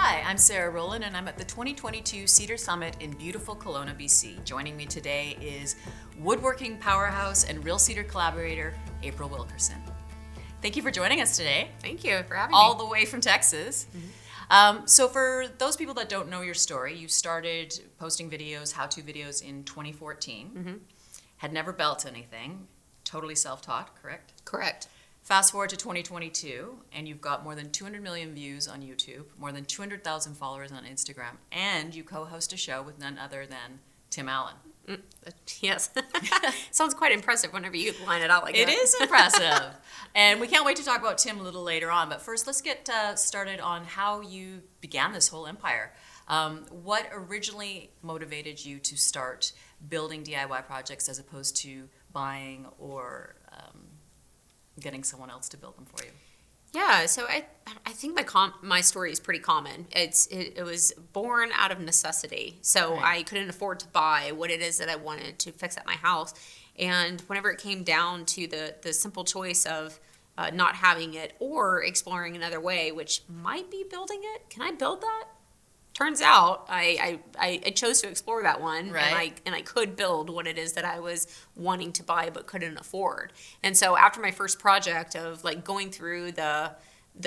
Hi, I'm Sarah Rowland, and I'm at the 2022 Cedar Summit in beautiful Kelowna, BC. Joining me today is woodworking powerhouse and Real Cedar collaborator, April Wilkerson. Thank you for joining us today. Thank you for having me. All the way from Texas. So for those people that don't know your story, you started posting videos, how-to videos in 2014. Had never built anything, totally self-taught, correct? Correct. Fast forward to 2022, and you've got more than 200 million views on YouTube, more than 200,000 followers on Instagram, and you co-host a show with none other than Tim Allen. Yes. Sounds quite impressive whenever you line it out like that. It is impressive. And we can't wait to talk about Tim a little later on, but first let's get started on how you began this whole empire. What originally motivated you to start building DIY projects as opposed to buying or getting someone else to build them for you? Yeah, so I think my story is pretty common. It was born out of necessity. So Right. I couldn't afford to buy what it is that I wanted to fix at my house. And whenever it came down to the simple choice of not having it or exploring another way, which might be building it, can I build that? Turns out I chose to explore that one, Right. and I could build what it is that I was wanting to buy but couldn't afford. And so after my first project of like going through the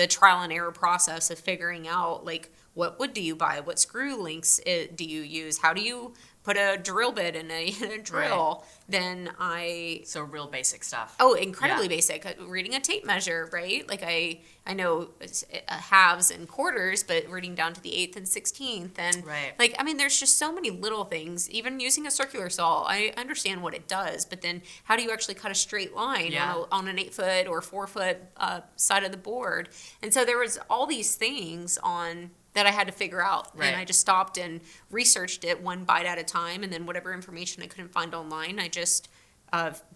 trial and error process of figuring out like what wood do you buy, what screw links do you use, how do you put a drill bit in a drill, then So real basic stuff. incredibly Yeah. basic. Reading a tape measure, right? Like I know halves and quarters, but reading down to the 8th and 16th. And Right. like, I mean, there's just so many little things. Even using a circular saw, I understand what it does, but then how do you actually cut a straight line Yeah. on an 8-foot or 4-foot side of the board? And so there was all these things that I had to figure out. Right. And I just stopped and researched it one bite at a time. And then whatever information I couldn't find online, I just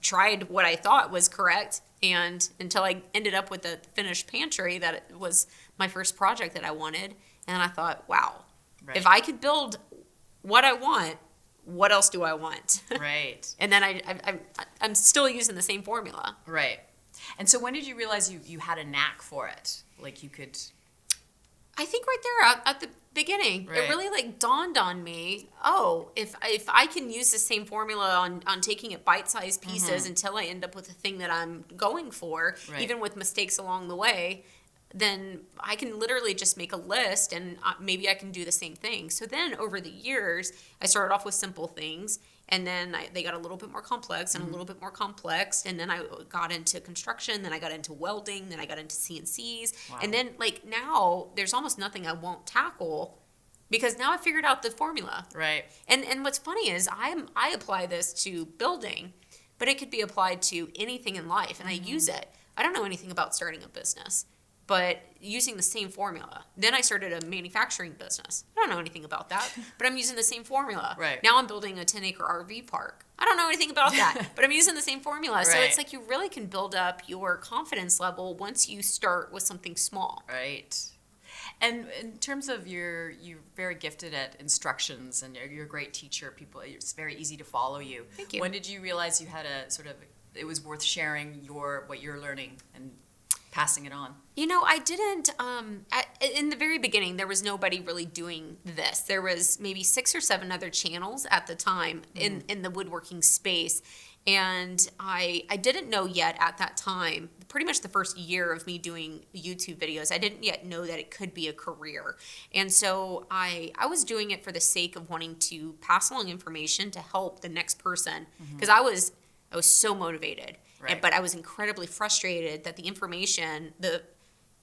tried what I thought was correct. And until I ended up with a finished pantry that it was my first project that I wanted. And I thought, wow, Right. if I could build what I want, what else do I want? Right. And then I'm still using the same formula. Right. And so when did you realize you had a knack for it? Like you could... I think right there at the beginning, Right. it really like dawned on me, oh, if I can use the same formula on taking it bite-sized pieces until I end up with the thing that I'm going for, Right. even with mistakes along the way, then I can literally just make a list and maybe I can do the same thing. So then over the years, I started off with simple things. And then they got a little bit more complex and a little bit more complex. And then I got into construction. Then I got into welding. Then I got into CNCs. Wow. And then like now there's almost nothing I won't tackle because now I figured out the formula. Right. And what's funny is I apply this to building, but it could be applied to anything in life. And I use it. I don't know anything about starting a business, but using the same formula. Then I started a manufacturing business. I don't know anything about that, but I'm using the same formula. Right. Now I'm building a 10-acre RV park. I don't know anything about that, but I'm using the same formula. So Right. it's like you really can build up your confidence level once you start with something small. Right. And in terms of you're very gifted at instructions and you're a great teacher. It's very easy to follow you. Thank you. When did you realize you had it was worth sharing what you're learning and passing it on? You know, I didn't, in the very beginning, there was nobody really doing this. There was maybe 6 or 7 other channels at the time in the woodworking space. And I didn't know yet at that time, pretty much the first year of me doing YouTube videos, I didn't yet know that it could be a career. And so I was doing it for the sake of wanting to pass along information to help the next person. Because I was so motivated. Right. But I was incredibly frustrated that the information,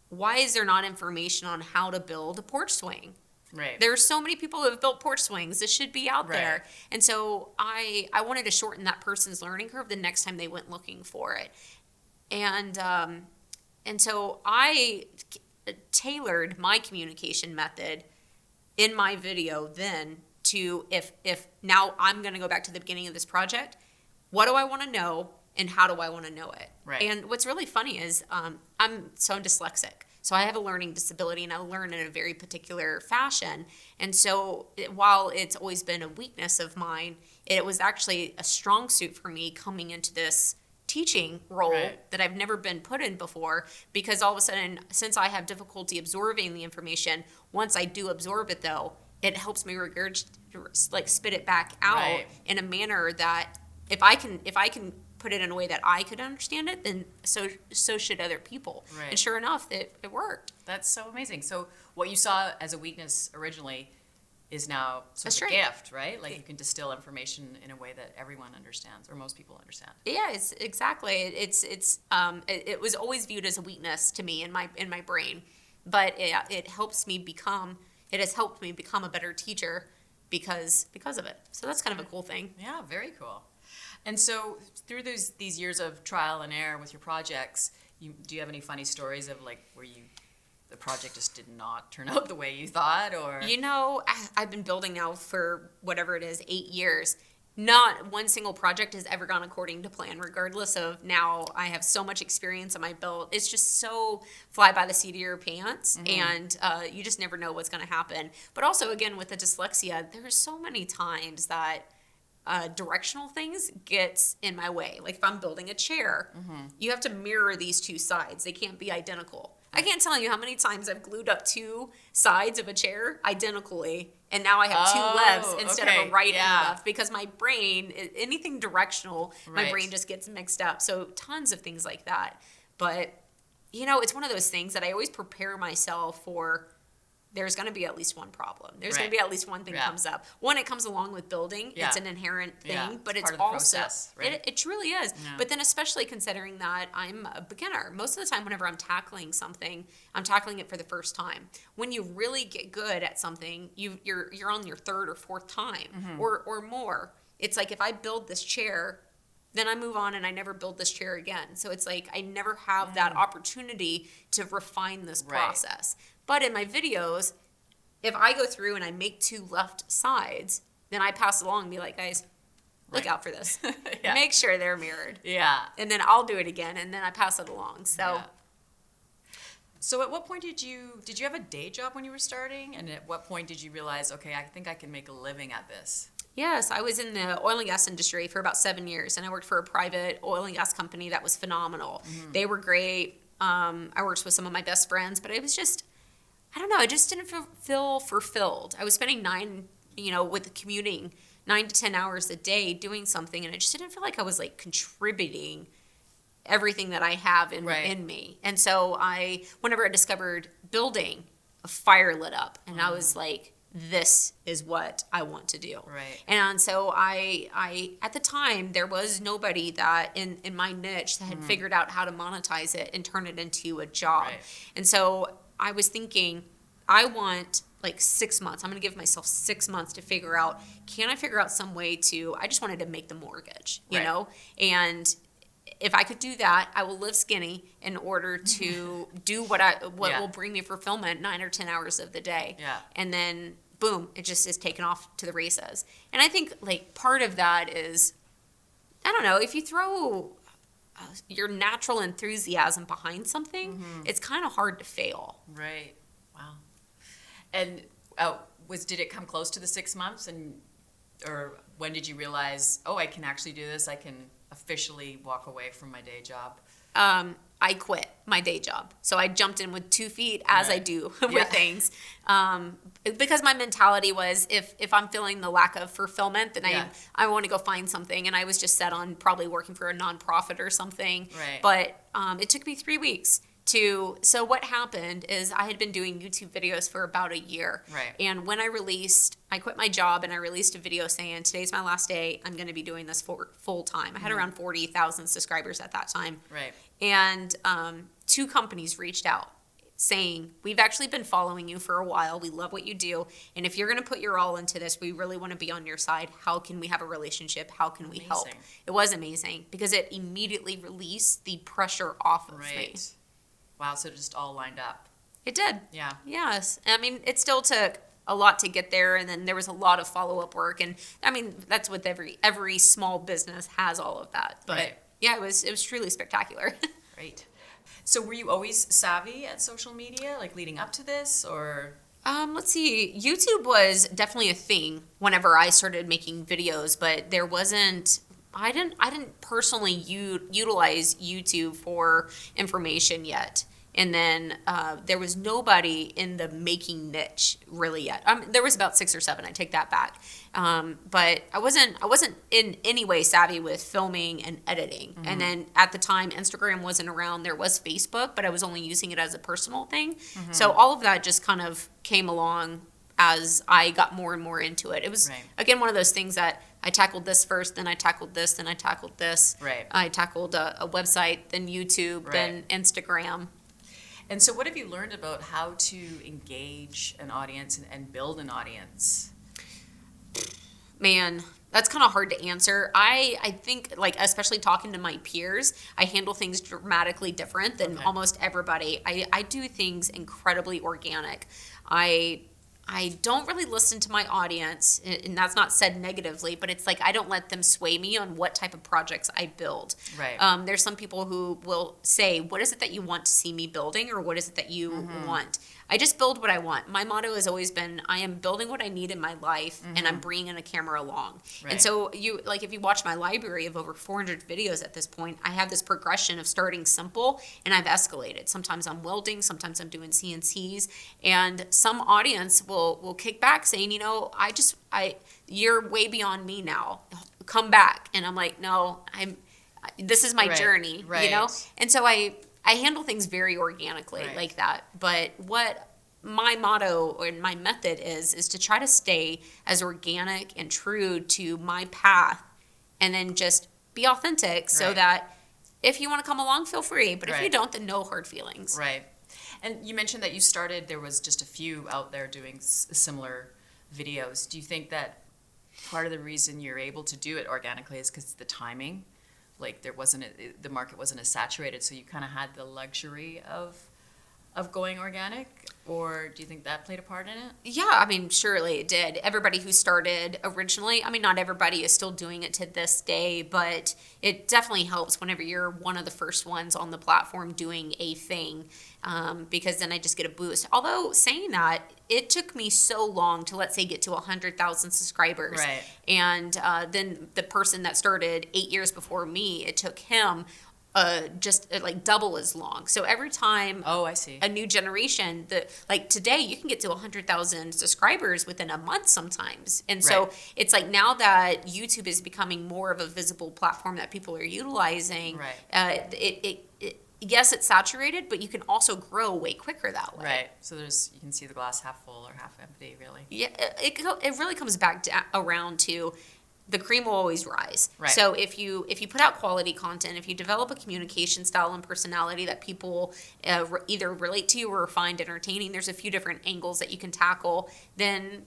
why is there not information on how to build a porch swing? Right. There are so many people who have built porch swings. This should be out Right. there. And so I wanted to shorten that person's learning curve the next time they went looking for it. And so I tailored my communication method in my video then to if now I'm going to go back to the beginning of this project, what do I want to know and how do I want to know it? Right. And what's really funny is I'm dyslexic. So I have a learning disability and I learn in a very particular fashion. And so while it's always been a weakness of mine, it was actually a strong suit for me coming into this teaching role Right. that I've never been put in before, because all of a sudden, since I have difficulty absorbing the information, once I do absorb it though, it helps me like spit it back out Right. in a manner that if I can put it in a way that I could understand it, then so should other people. Right. And sure enough, it worked. That's so amazing. So what you saw as a weakness originally is now sort A of a strength. gift, right? Like you can distill information in a way that everyone understands, or most people understand. Yeah, it's exactly. It was always viewed as a weakness to me in my brain, but it helps me become. It has helped me become a better teacher because of it. So that's kind of a cool thing. Yeah, very cool. And so through these years of trial and error with your projects, do you have any funny stories of like where the project just did not turn out the way you thought, or? You know, I've been building now for whatever it is, 8 years. Not one single project has ever gone according to plan, regardless of now I have so much experience on my belt. It's just so fly by the seat of your pants, and you just never know what's going to happen. But also, again, with the dyslexia, there's so many times that directional things gets in my way. Like if I'm building a chair, you have to mirror these two sides. They can't be identical. I can't tell you how many times I've glued up two sides of a chair identically, and now I have two lefts instead of a right and a left, because my brain, anything directional, my brain just gets mixed up. So tons of things like that. But, you know, it's one of those things that I always prepare myself for. There's going to be at least one problem. There's going to be at least one thing comes up. One, it comes along with building. It's an inherent thing, but it's part of the also process, right? it truly is. Yeah. But then, especially considering that I'm a beginner, most of the time, whenever I'm tackling something, I'm tackling it for the first time. When you really get good at something, you're on your third or fourth time, or more. It's like if I build this chair, then I move on and I never build this chair again. So it's like I never have that opportunity to refine this process. But in my videos, if I go through and I make two left sides, then I pass along and be like, guys, look out for this. Make sure they're mirrored. Yeah. And then I'll do it again, and then I pass it along. So So at what point did you have a day job when you were starting? And at what point did you realize, okay, I think I can make a living at this? yes, I was in the oil and gas industry for about 7 years, and I worked for a private oil and gas company that was phenomenal. They were great. I worked with some of my best friends, but it was just, I don't know, I just didn't feel fulfilled. I was spending with commuting 9 to 10 hours a day doing something, and I just didn't feel like I was like contributing everything that I have in me. And so whenever I discovered building, a fire lit up, and I was like, this is what I want to do. Right. And so I at the time, there was nobody that in my niche that had figured out how to monetize it and turn it into a job. Right. And so I was thinking, I want like 6 months. I'm going to give myself 6 months to figure out, can I figure out some way I just wanted to make the mortgage, you know? And if I could do that, I will live skinny in order to do what will bring me fulfillment 9 or 10 hours of the day. Yeah. And then boom, it just is taken off to the races. And I think like part of that is, I don't know, if you throw your natural enthusiasm behind something, it's kind of hard to fail. Right. Wow. And did it come close to the 6 months, or when did you realize, oh, I can actually do this? I can officially walk away from my day job? I quit my day job. So I jumped in with 2 feet, as I do with things. Because my mentality was, if I'm feeling the lack of fulfillment, then I want to go find something. And I was just set on probably working for a nonprofit or something. Right. But it took me 3 weeks so what happened is I had been doing YouTube videos for about a year. Right. And when I quit my job and I released a video saying, today's my last day, I'm going to be doing this full time. I had around 40,000 subscribers at that time. Right. And 2 companies reached out saying, we've actually been following you for a while. We love what you do. And if you're going to put your all into this, we really want to be on your side. How can we have a relationship? How can we help? It was amazing because it immediately released the pressure off of me. Wow, so it just all lined up. It did. Yeah. Yes. I mean, it still took a lot to get there, and then there was a lot of follow-up work. And I mean, that's what every small business has, all of that. But yeah, it was truly spectacular. Great. So were you always savvy at social media, like leading up to this, or? Let's see. YouTube was definitely a thing whenever I started making videos, but there wasn't I didn't personally utilize YouTube for information yet. And then there was nobody in the making niche really yet. There was about 6 or 7. I take that back. But I wasn't in any way savvy with filming and editing. Mm-hmm. And then at the time, Instagram wasn't around. There was Facebook, but I was only using it as a personal thing. Mm-hmm. So all of that just kind of came along as I got more and more into it. It was, again, one of those things that I tackled this first, then I tackled this, then I tackled this. Right. I tackled a website, then YouTube, then Instagram. And so what have you learned about how to engage an audience and build an audience? Man, that's kind of hard to answer. I think, like, especially talking to my peers, I handle things dramatically different than almost everybody. I do things incredibly organic. I don't really listen to my audience, and that's not said negatively, but it's like I don't let them sway me on what type of projects I build. Right. There's some people who will say, what is it that you want to see me building, or what is it that you want? I just build what I want. My motto has always been, I am building what I need in my life, and I'm bringing a camera along. Right. And so if you watch my library of over 400 videos at this point, I have this progression of starting simple, and I've escalated. Sometimes I'm welding, sometimes I'm doing CNCs, and some audience will kick back saying, you're way beyond me now. Come back. And I'm like, no, this is my journey, And so I handle things very organically like that. But what my motto or my method is to try to stay as organic and true to my path, and then just be authentic so that if you want to come along, feel free. But if you don't, then no hard feelings. Right. And you mentioned that you started, there was just a few out there doing similar videos. Do you think that part of the reason you're able to do it organically is because the timing? Like the market wasn't as saturated, so you kind of had the luxury of going organic? Or do you think that played a part in it? Yeah, I mean, surely it did. Everybody who started originally, I mean, not everybody is still doing it to this day, but it definitely helps whenever you're one of the first ones on the platform doing a thing, because then I just get a boost. Although, saying that, it took me so long to, let's say, get to 100,000 subscribers. Right. And then the person that started 8 years before me, it took him just like double as long. So every time I see. A new generation, like today you can get to 100,000 subscribers within a month sometimes. And so it's like now that YouTube is becoming more of a visible platform that people are utilizing, yes, it's saturated, but you can also grow way quicker that way. Right. So you can see the glass half full or half empty, really. Yeah, it really comes back around to the cream will always rise. Right. So if you put out quality content, if you develop a communication style and personality that people either relate to or find entertaining, there's a few different angles that you can tackle, then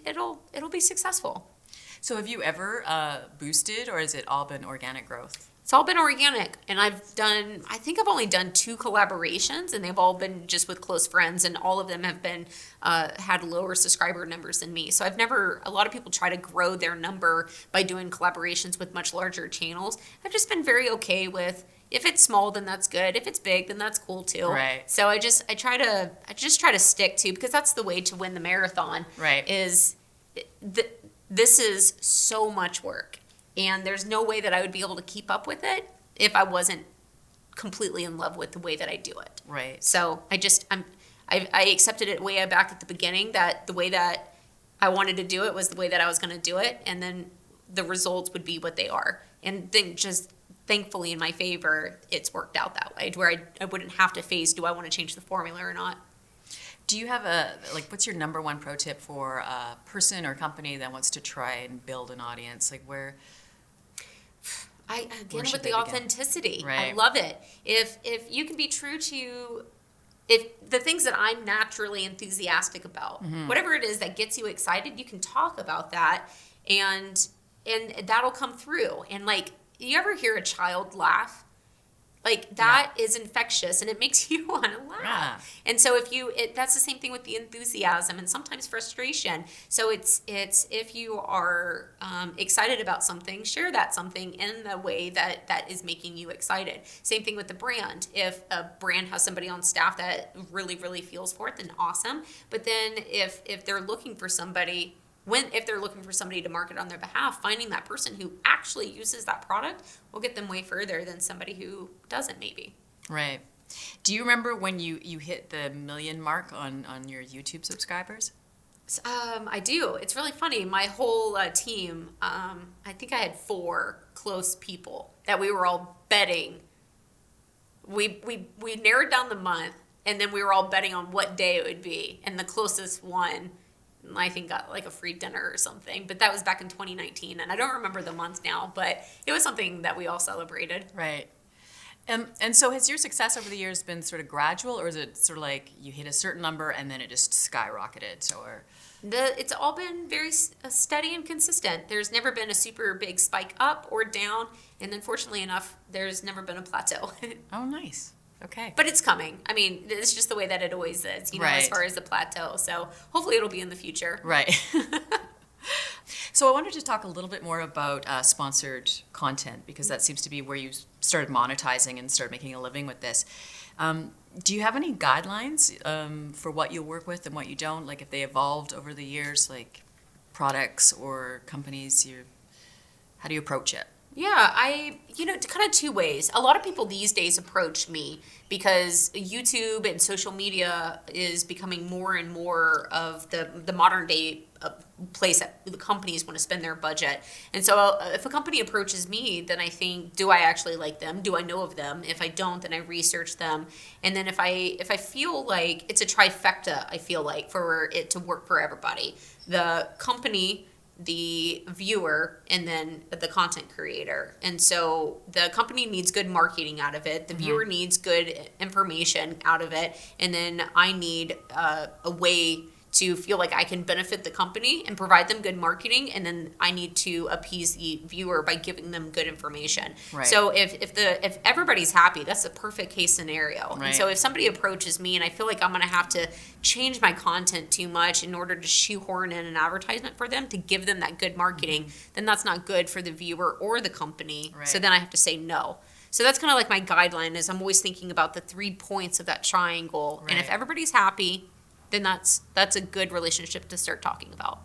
it'll be successful. So have you ever boosted, or has it all been organic growth? It's all been organic, and I think I've only done 2 collaborations, and they've all been just with close friends, and all of them have been had lower subscriber numbers than me. So a lot of people try to grow their number by doing collaborations with much larger channels. I've just been very okay with, if it's small, then that's good. If it's big, then that's cool too. Right. So I just try to stick to, because that's the way to win the marathon. Right. This is so much work. And there's no way that I would be able to keep up with it if I wasn't completely in love with the way that I do it. Right. So I accepted it way back at the beginning, that the way that I wanted to do it was the way that I was going to do it, and then the results would be what they are. And then just thankfully in my favor, it's worked out that way, to where I wouldn't have to face, do I want to change the formula or not? Do you have what's your number one pro tip for a person or company that wants to try and build an audience? Like with the authenticity. Right. I love it. If you can be true to if the things that I'm naturally enthusiastic about, whatever it is that gets you excited, you can talk about that, and that'll come through. And like, you ever hear a child laugh? Like, that is infectious, and it makes you want to laugh. Yeah. And so that's the same thing with the enthusiasm and sometimes frustration. So it's if you are excited about something, share that something in the way that is making you excited. Same thing with the brand. If a brand has somebody on staff that really, really feels for it, then awesome. But then if they're looking for somebody, if they're looking for somebody to market on their behalf, finding that person who actually uses that product will get them way further than somebody who doesn't, maybe. Right. Do you remember when you hit the 1 million mark on your YouTube subscribers? I do. It's really funny. My whole team, I think I had 4 close people that we were all betting. We narrowed down the month, and then we were all betting on what day it would be. And the closest one, I think, got like a free dinner or something. But that was back in 2019, and I don't remember the month now, but it was something that we all celebrated. Right. And so has your success over the years been sort of gradual, or is it sort of like you hit a certain number and then it just skyrocketed? Or It's all been very steady and consistent. There's never been a super big spike up or down, and then fortunately enough, there's never been a plateau. Oh, nice. Okay. But it's coming. I mean, it's just the way that it always is, you know, as far as the plateau. So hopefully it'll be in the future. Right. So I wanted to talk a little bit more about sponsored content, because that seems to be where you started monetizing and started making a living with this. Do you have any guidelines for what you work with and what you don't? Like if they evolved over the years, like products or companies, how do you approach it? Yeah, kind of 2 ways. A lot of people these days approach me because YouTube and social media is becoming more and more of the modern day place that the companies want to spend their budget. And so if a company approaches me, then I think, do I actually like them? Do I know of them? If I don't, then I research them. And then if I feel like it's a trifecta, I feel like, for it to work for everybody. The company, the viewer, and then the content creator. And so the company needs good marketing out of it. The viewer needs good information out of it. And then I need a way to feel like I can benefit the company and provide them good marketing, and then I need to appease the viewer by giving them good information. Right. So if everybody's happy, that's a perfect case scenario. Right. And so if somebody approaches me and I feel like I'm going to have to change my content too much in order to shoehorn in an advertisement for them to give them that good marketing, then that's not good for the viewer or the company. Right. So then I have to say no. So that's kind of like my guideline, is I'm always thinking about the 3 points of that triangle. Right. And if everybody's happy, then that's a good relationship to start talking about.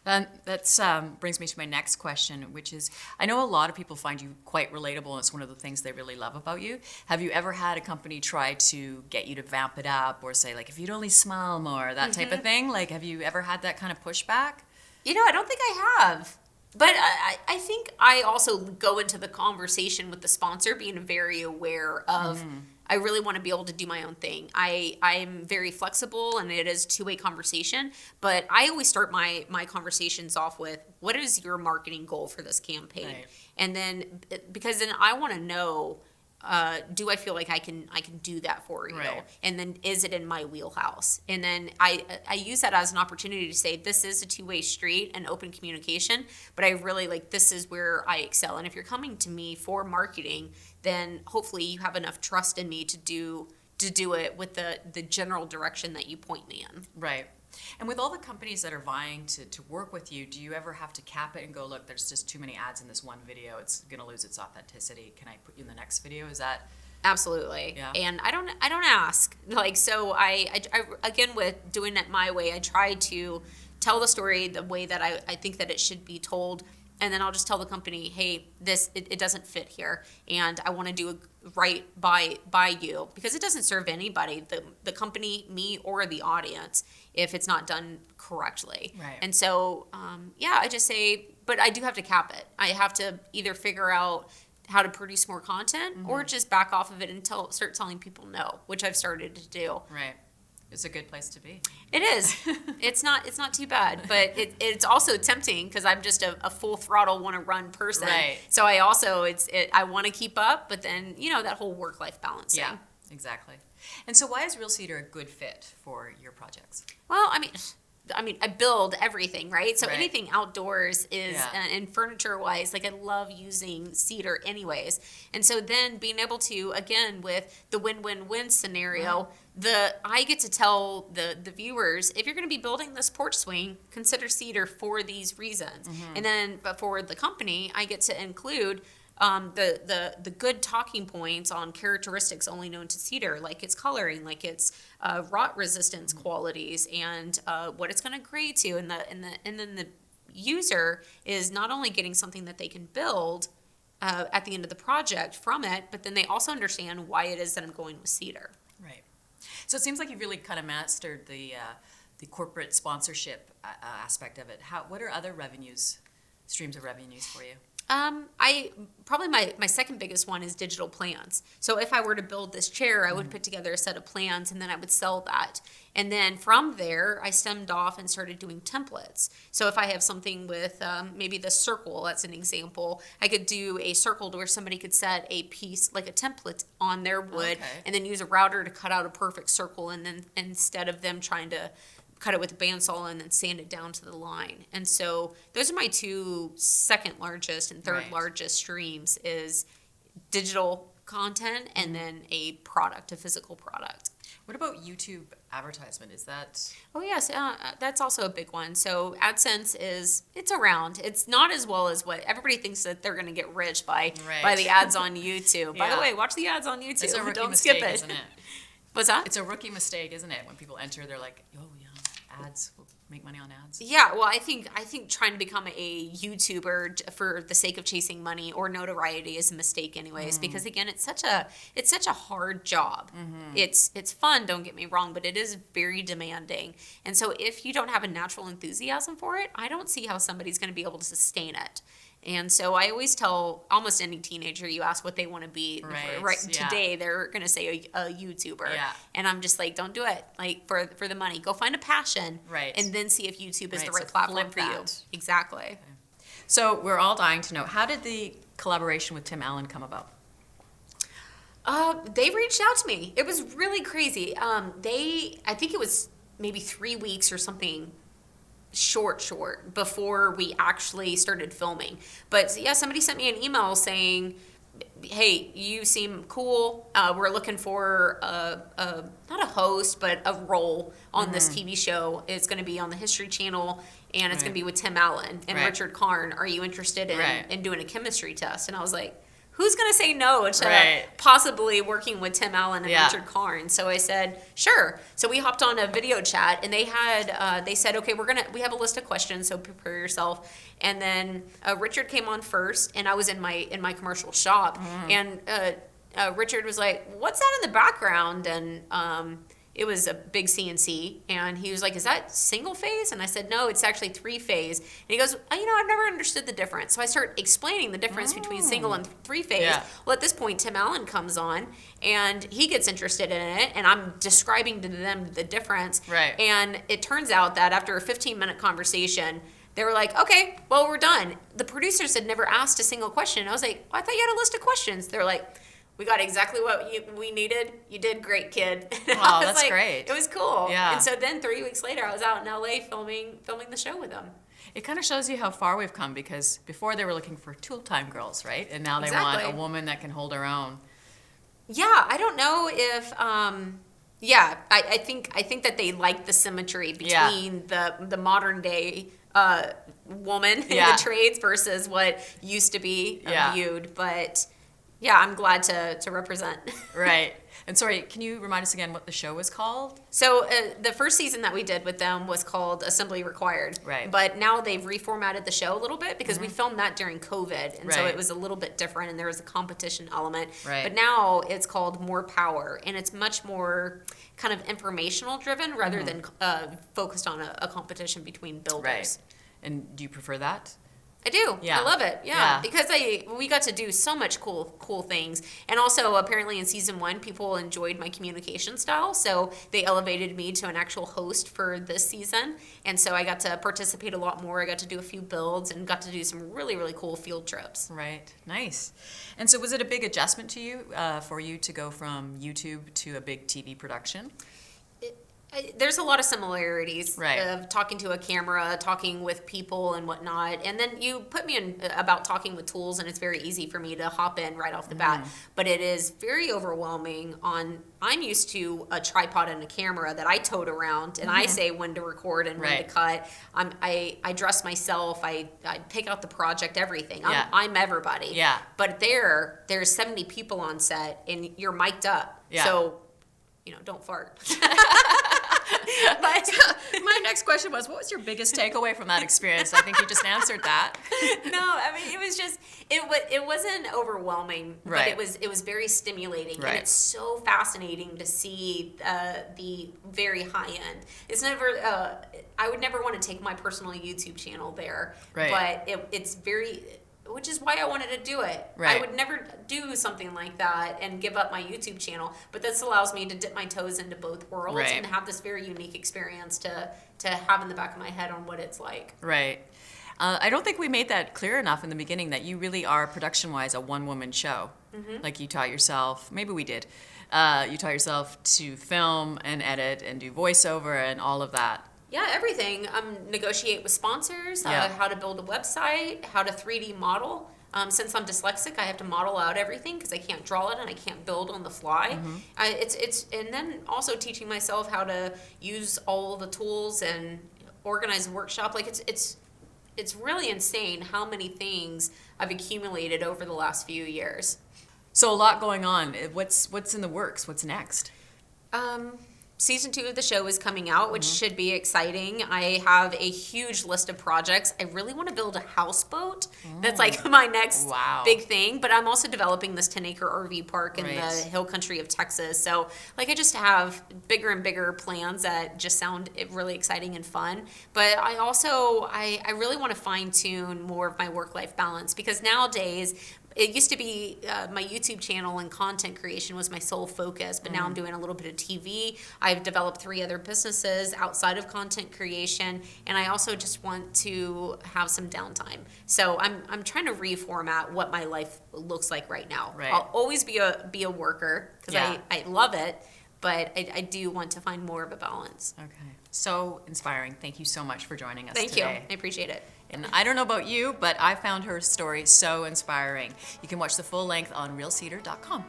That brings me to my next question, which is, I know a lot of people find you quite relatable, and it's one of the things they really love about you. Have you ever had a company try to get you to vamp it up, or say, like, if you'd only smile more, that type of thing? Like, have you ever had that kind of pushback? I don't think I have. But I think I also go into the conversation with the sponsor being very aware of, I really want to be able to do my own thing. I'm very flexible, and it is a 2-way conversation. But I always start my conversations off with, what is your marketing goal for this campaign? Right. And then, because then I want to know, do I feel like I can do that for you? Right. And then, is it in my wheelhouse? And then I use that as an opportunity to say, this is a 2-way street and open communication, but I really this is where I excel. And if you're coming to me for marketing, then hopefully you have enough trust in me to do it with the general direction that you point me in. Right. And with all the companies that are vying to work with you, do you ever have to cap it and go, look, there's just too many ads in this one video, it's going to lose its authenticity, can I put you in the next video? Is that... Absolutely. Yeah. And I don't ask. So I again, with doing it my way, I try to tell the story the way that I think that it should be told. And then I'll just tell the company, hey, it doesn't fit here, and I want to do right by you, because it doesn't serve anybody, the company, me, or the audience, if it's not done correctly. Right. And so, I just say, but I do have to cap it. I have to either figure out how to produce more content, or just back off of it and start telling people no, which I've started to do. Right. It's a good place to be. It is. It's not too bad, but it's also tempting, because I'm just a full throttle want to run person. Right. So I also I want to keep up, but then that whole work-life balance thing. Yeah, exactly. And so why is Real Cedar a good fit for your projects? Well, I mean, I build everything, right? So Right. anything outdoors is, Yeah. and furniture-wise, I love using cedar anyways. And so then being able to, again, with the win-win-win scenario, I get to tell the viewers, if you're going to be building this porch swing, consider cedar for these reasons. And then, but for the company, I get to include the good talking points on characteristics only known to cedar, like its coloring, like its rot resistance qualities, and what it's going to grade to, and then the user is not only getting something that they can build at the end of the project from it, but then they also understand why it is that I'm going with cedar. Right. So it seems like you've really kind of mastered the corporate sponsorship aspect of it. What are other streams of revenues for you? I probably my second biggest one is digital plans. So if I were to build this chair, I would put together a set of plans and then I would sell that. And then from there, I stemmed off and started doing templates. So if I have something with maybe the circle, that's an example, I could do a circle to where somebody could set a piece, like a template on their wood, and then use a router to cut out a perfect circle, and then instead of them trying to cut it with a bandsaw and then sand it down to the line. And so those are my two second largest and third largest streams, is digital content and then a physical product. What about YouTube advertisement? Is that? Oh yes, that's also a big one. So AdSense it's around. It's not as well as what everybody thinks that they're going to get rich by the ads on YouTube. By the way, watch the ads on YouTube. It's a rookie Don't mistake, skip it. isn't it? What's that? It's a rookie mistake, isn't it? When people enter, they're like, oh yeah, ads, we'll make money on ads. Yeah, well, I think trying to become a YouTuber for the sake of chasing money or notoriety is a mistake, anyways. Because again, it's such a hard job. It's fun, don't get me wrong, but it is very demanding. And so if you don't have a natural enthusiasm for it, I don't see how somebody's going to be able to sustain it. And so I always tell almost any teenager, you ask what they want to be, today they're going to say a YouTuber. Yeah. And I'm just like, don't do it like for the money. Go find a passion, and then see if YouTube is the right platform for you. Exactly. Okay. So we're all dying to know, how did the collaboration with Tim Allen come about? They reached out to me. It was really crazy. I think it was maybe 3 weeks or something short before we actually started filming. But yeah, somebody sent me an email saying, hey, you seem cool. We're looking for not a host, but a role on this TV show. It's going to be on the History Channel, and it's going to be with Tim Allen and Richard Karn. Are you interested in doing a chemistry test? And I was like, who's going to say no to possibly working with Tim Allen and Richard Karn? So I said, sure. So we hopped on a video chat, and they said, okay, we have a list of questions, so prepare yourself. And then Richard came on first, and I was in my commercial shop, and Richard was like, what's that in the background? And it was a big CNC, and he was like, is that single phase? And I said, no, it's actually 3-phase. And he goes, I've never understood the difference. So I start explaining the difference between single and 3-phase. Yeah. Well, at this point, Tim Allen comes on, and he gets interested in it, and I'm describing to them the difference. Right. And it turns out that after a 15-minute conversation, they were like, okay, well, we're done. The producers had never asked a single question. I was like, I thought you had a list of questions. They're like, we got exactly what we needed. You did great, kid. Wow, that's great. It was cool. Yeah. And so then 3 weeks later, I was out in LA filming the show with them. It kind of shows you how far we've come, because before they were looking for tool-time girls, right? And now they want a woman that can hold her own. Yeah, I don't know if I think that they like the symmetry between the modern day woman in the trades versus what used to be viewed, but yeah, I'm glad to represent. Right. And sorry, can you remind us again what the show was called? So the first season that we did with them was called Assembly Required. Right. But now they've reformatted the show a little bit, because we filmed that during COVID. And so it was a little bit different, and there was a competition element. Right. But now it's called More Power, and it's much more kind of informational driven rather than focused on a competition between builders. Right. And do you prefer that? I do. Yeah. I love it. Yeah. Because we got to do so much cool things. And also, apparently in season 1, people enjoyed my communication style. So they elevated me to an actual host for this season. And so I got to participate a lot more. I got to do a few builds and got to do some really, really cool field trips. Right. Nice. And so was it a big adjustment to you, for you to go from YouTube to a big TV production? There's a lot of similarities Right. of talking to a camera, talking with people and whatnot. And then you put me in about talking with tools, and it's very easy for me to hop in right off the bat. But it is very overwhelming I'm used to a tripod and a camera that I tote around, and I say when to record and when to cut. I dress myself, I pick out the project, everything. I'm everybody. Yeah. But there's 70 people on set, and you're mic'd up. Yeah. So, don't fart. But my next question was, what was your biggest takeaway from that experience? I think you just answered that. No, I mean, it was just, it wasn't overwhelming, Right. but it was very stimulating. Right. And it's so fascinating to see the very high end. It's never, I would never want to take my personal YouTube channel there. Right. But it's very, which is why I wanted to do it. Right. I would never do something like that and give up my YouTube channel, but this allows me to dip my toes into both worlds Right. and have this very unique experience to have in the back of my head on what it's like. Right. I don't think we made that clear enough in the beginning that you really are, production-wise, a one-woman show. Like you taught yourself, maybe we did, you taught yourself to film and edit and do voiceover and all of that. Yeah, everything. Negotiate with sponsors, Yeah. how to build a website, how to 3D model. Since I'm dyslexic, I have to model out everything because I can't draw it and I can't build on the fly. And then also teaching myself how to use all the tools and organize a workshop. Like it's really insane how many things I've accumulated over the last few years. So a lot going on. What's in the works? What's next? Season 2 of the show is coming out, which should be exciting. I have a huge list of projects. I really want to build a houseboat. That's like my next big thing. But I'm also developing this 10-acre RV park in the hill country of Texas. So like I just have bigger and bigger plans that just sound really exciting and fun. But I also, I really want to fine tune more of my work-life balance, because nowadays, it used to be my YouTube channel and content creation was my sole focus, but now I'm doing a little bit of TV. I've developed 3 other businesses outside of content creation, and I also just want to have some downtime. So I'm trying to reformat what my life looks like right now. Right. I'll always be a worker because I love it, but I do want to find more of a balance. Okay. So inspiring. Thank you so much for joining us Thank today. you. I appreciate it. And I don't know about you, but I found her story so inspiring. You can watch the full length on realcedar.com.